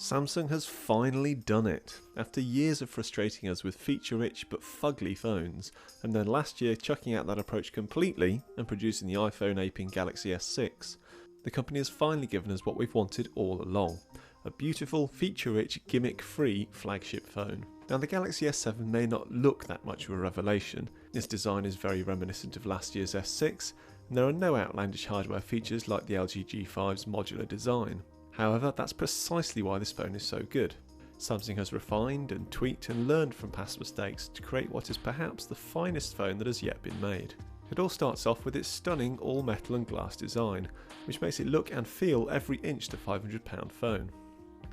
Samsung has finally done it. After years of frustrating us with feature-rich but fugly phones, and then last year chucking out that approach completely and producing the iPhone aping Galaxy S6, the company has finally given us what we've wanted all along. A beautiful, feature-rich, gimmick-free flagship phone. Now the Galaxy S7 may not look that much of a revelation. Its design is very reminiscent of last year's S6, and there are no outlandish hardware features like the LG G5's modular design. However, that's precisely why this phone is so good. Samsung has refined and tweaked and learned from past mistakes to create what is perhaps the finest phone that has yet been made. It all starts off with its stunning all metal and glass design, which makes it look and feel every inch the £500 phone.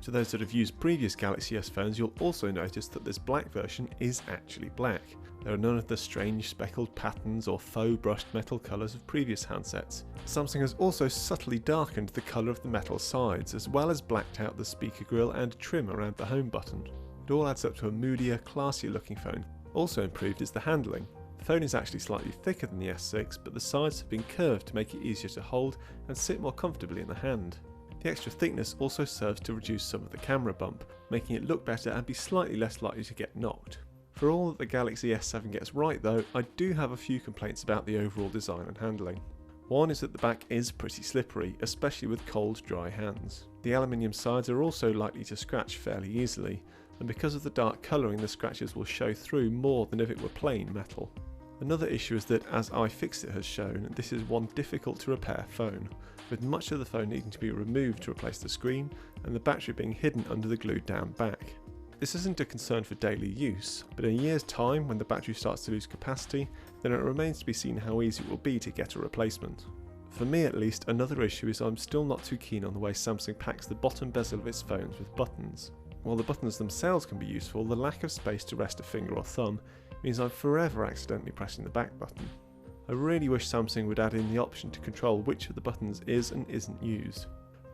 To those that have used previous Galaxy S phones, you'll also notice that this black version is actually black. There are none of the strange speckled patterns or faux brushed metal colours of previous handsets. Samsung has also subtly darkened the colour of the metal sides, as well as blacked out the speaker grille and trim around the home button. It all adds up to a moodier, classier looking phone. Also improved is the handling. The phone is actually slightly thicker than the S6, but the sides have been curved to make it easier to hold and sit more comfortably in the hand. The extra thickness also serves to reduce some of the camera bump, making it look better and be slightly less likely to get knocked. For all that the Galaxy S7 gets right though, I do have a few complaints about the overall design and handling. One is that the back is pretty slippery, especially with cold, dry hands. The aluminium sides are also likely to scratch fairly easily, and because of the dark colouring, the scratches will show through more than if it were plain metal. Another issue is that, as iFixit has shown, this is one difficult to repair phone, with much of the phone needing to be removed to replace the screen and the battery being hidden under the glued down back. This isn't a concern for daily use, but in a year's time when the battery starts to lose capacity, then it remains to be seen how easy it will be to get a replacement. For me at least, another issue is I'm still not too keen on the way Samsung packs the bottom bezel of its phones with buttons. While the buttons themselves can be useful, the lack of space to rest a finger or thumb means I'm forever accidentally pressing the back button. I really wish Samsung would add in the option to control which of the buttons is and isn't used.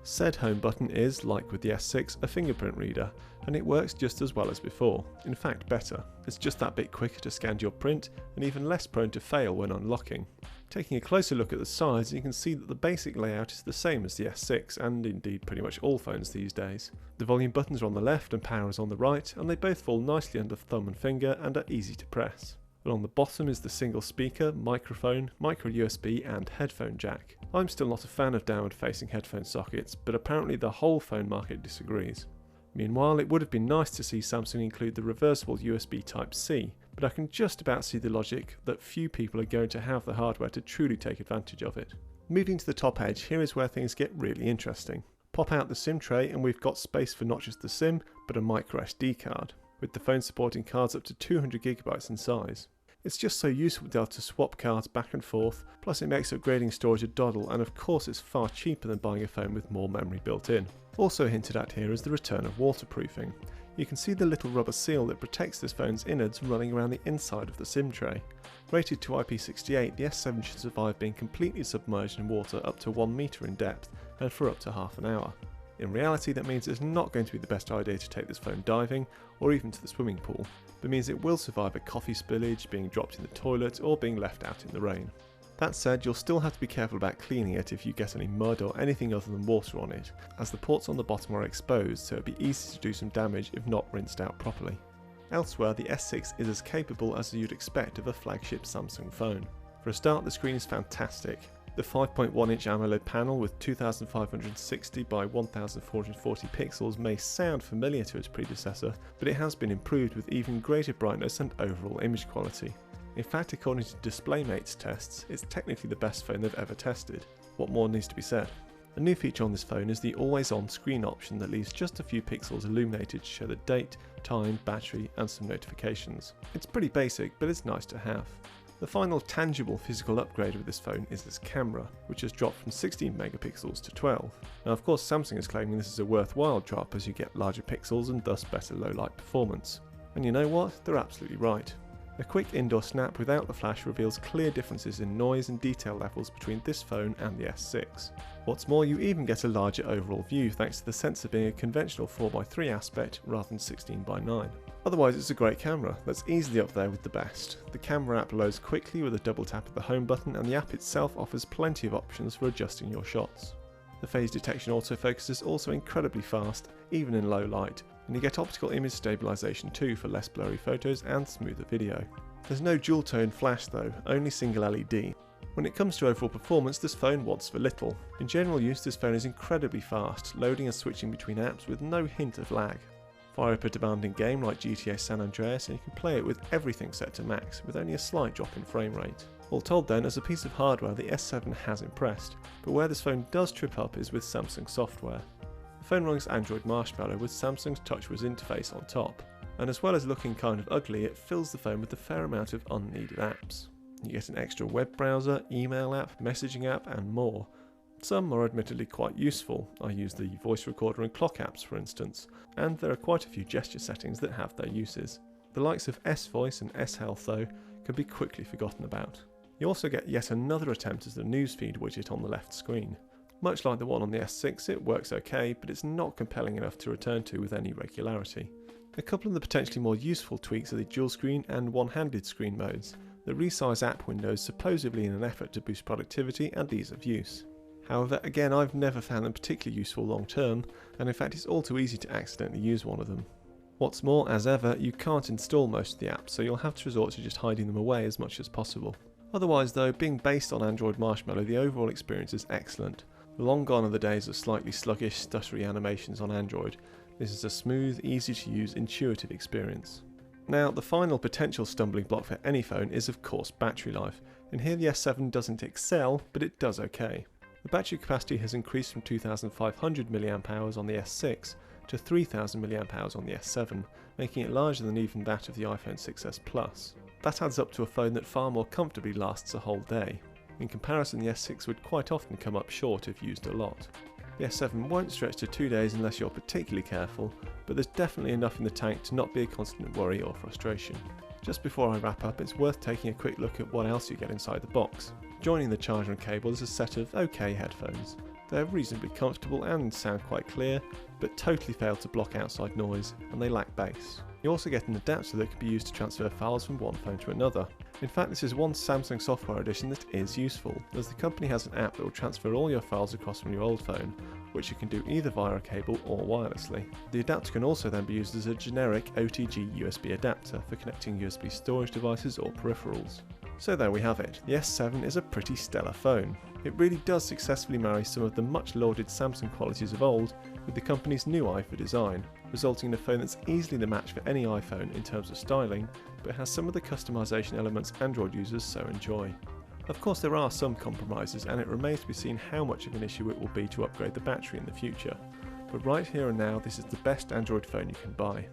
Said home button is, like with the S6, a fingerprint reader, and it works just as well as before, in fact better. It's just that bit quicker to scan your print and even less prone to fail when unlocking. Taking a closer look at the sides, you can see that the basic layout is the same as the S6 and indeed pretty much all phones these days. The volume buttons are on the left and power is on the right, and they both fall nicely under thumb and finger and are easy to press. Along the bottom is the single speaker, microphone, micro USB and headphone jack. I'm still not a fan of downward facing headphone sockets, but apparently the whole phone market disagrees. Meanwhile, it would have been nice to see Samsung include the reversible USB Type-C, but I can just about see the logic that few people are going to have the hardware to truly take advantage of it. Moving to the top edge, here is where things get really interesting. Pop out the SIM tray and we've got space for not just the SIM, but a micro SD card, with the phone supporting cards up to 200GB in size. It's just so useful to be able to swap cards back and forth, plus it makes upgrading storage a doddle, and of course it's far cheaper than buying a phone with more memory built in. Also hinted at here is the return of waterproofing. You can see the little rubber seal that protects this phone's innards running around the inside of the SIM tray. Rated to IP68, the S7 should survive being completely submerged in water up to 1 metre in depth and for up to half an hour. In reality, that means it's not going to be the best idea to take this phone diving or even to the swimming pool, but means it will survive a coffee spillage, being dropped in the toilet or being left out in the rain. That said, you'll still have to be careful about cleaning it if you get any mud or anything other than water on it, as the ports on the bottom are exposed, so it'd be easy to do some damage if not rinsed out properly. Elsewhere, the S6 is as capable as you'd expect of a flagship Samsung phone. For a start, the screen is fantastic. The 5.1-inch AMOLED panel with 2560 by 1440 pixels may sound familiar to its predecessor, but it has been improved with even greater brightness and overall image quality. In fact, according to DisplayMate's tests, it's technically the best phone they've ever tested. What more needs to be said? A new feature on this phone is the always-on screen option that leaves just a few pixels illuminated to show the date, time, battery and some notifications. It's pretty basic, but it's nice to have. The final tangible physical upgrade with this phone is its camera, which has dropped from 16 megapixels to 12. Now of course Samsung is claiming this is a worthwhile drop as you get larger pixels and thus better low light performance. And you know what? They're absolutely right. A quick indoor snap without the flash reveals clear differences in noise and detail levels between this phone and the S6. What's more, you even get a larger overall view thanks to the sensor being a conventional 4:3 aspect rather than 16:9. Otherwise it's a great camera that's easily up there with the best. The camera app loads quickly with a double tap of the home button, and the app itself offers plenty of options for adjusting your shots. The phase detection autofocus is also incredibly fast, even in low light, and you get optical image stabilisation too for less blurry photos and smoother video. There's no dual tone flash though, only single LED. When it comes to overall performance, this phone wants for little. In general use, this phone is incredibly fast, loading and switching between apps with no hint of lag. Fire up a demanding game like GTA San Andreas and you can play it with everything set to max, with only a slight drop in frame rate. All told then, as a piece of hardware, the S7 has impressed, but where this phone does trip up is with Samsung software. The phone runs Android Marshmallow with Samsung's TouchWiz interface on top, and as well as looking kind of ugly, it fills the phone with a fair amount of unneeded apps. You get an extra web browser, email app, messaging app and more. Some are admittedly quite useful. I use the voice recorder and clock apps for instance, and there are quite a few gesture settings that have their uses. The likes of S-Voice and S-Health though can be quickly forgotten about. You also get yet another attempt at the Newsfeed widget on the left screen. Much like the one on the S6, it works okay, but it's not compelling enough to return to with any regularity. A couple of the potentially more useful tweaks are the dual screen and one-handed screen modes that resize app windows supposedly in an effort to boost productivity and ease of use. However, again, I've never found them particularly useful long term, and in fact it's all too easy to accidentally use one of them. What's more, as ever, you can't install most of the apps, so you'll have to resort to just hiding them away as much as possible. Otherwise though, being based on Android Marshmallow, the overall experience is excellent. Long gone are the days of slightly sluggish, stuttery animations on Android. This is a smooth, easy to use, intuitive experience. Now, the final potential stumbling block for any phone is of course battery life, and here the S7 doesn't excel, but it does okay. The battery capacity has increased from 2500 mAh on the S6 to 3000 mAh on the S7, making it larger than even that of the iPhone 6s Plus. That adds up to a phone that far more comfortably lasts a whole day. In comparison, the S6 would quite often come up short if used a lot. The S7 won't stretch to 2 days unless you're particularly careful, but there's definitely enough in the tank to not be a constant worry or frustration. Just before I wrap up, it's worth taking a quick look at what else you get inside the box. Joining the charger and cable is a set of OK headphones. They're reasonably comfortable and sound quite clear, but totally fail to block outside noise, and they lack bass. You also get an adapter that can be used to transfer files from one phone to another. In fact, this is one Samsung software edition that is useful, as the company has an app that will transfer all your files across from your old phone, which you can do either via a cable or wirelessly. The adapter can also then be used as a generic OTG USB adapter for connecting USB storage devices or peripherals. So there we have it. The S7 is a pretty stellar phone. It really does successfully marry some of the much lauded Samsung qualities of old with the company's new eye for design, resulting in a phone that's easily the match for any iPhone in terms of styling, but has some of the customization elements Android users so enjoy. Of course there are some compromises, and it remains to be seen how much of an issue it will be to upgrade the battery in the future, but right here and now this is the best Android phone you can buy.